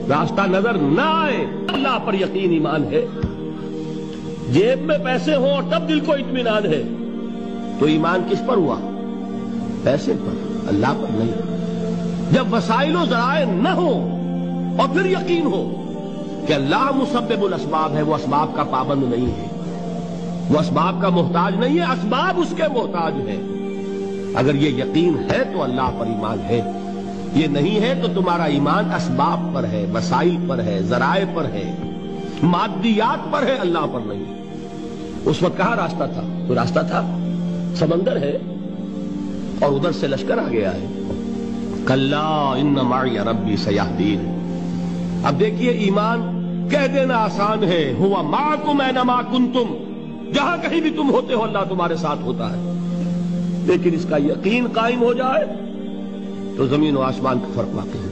راستہ نظر نہ آئے، اللہ پر یقین ایمان ہے۔ جیب میں پیسے ہوں اور تب دل کو اطمینان ہے تو ایمان کس پر ہوا؟ پیسے پر، اللہ پر نہیں۔ جب وسائل و ذرائع نہ ہوں اور پھر یقین ہو کہ اللہ مسبب الاسباب ہے، وہ اسباب کا پابند نہیں ہے، وہ اسباب کا محتاج نہیں ہے، اسباب اس کے محتاج ہیں، اگر یہ یقین ہے تو اللہ پر ایمان ہے، یہ نہیں ہے تو تمہارا ایمان اسباب پر ہے، وسائل پر ہے، ذرائع پر ہے، مادیات پر ہے، اللہ پر نہیں۔ اس وقت کہاں راستہ تھا؟ کوئی راستہ تھا؟ سمندر ہے اور ادھر سے لشکر آ گیا ہے۔ کلا ان معی ربی سیہدین۔ اب دیکھیے ایمان کہہ دینا آسان ہے، ہوا معکم اینما کنتم، جہاں کہیں بھی تم ہوتے ہو اللہ تمہارے ساتھ ہوتا ہے، لیکن اس کا یقین قائم ہو جائے تو زمین و آسمان کا فرق واقع ہے۔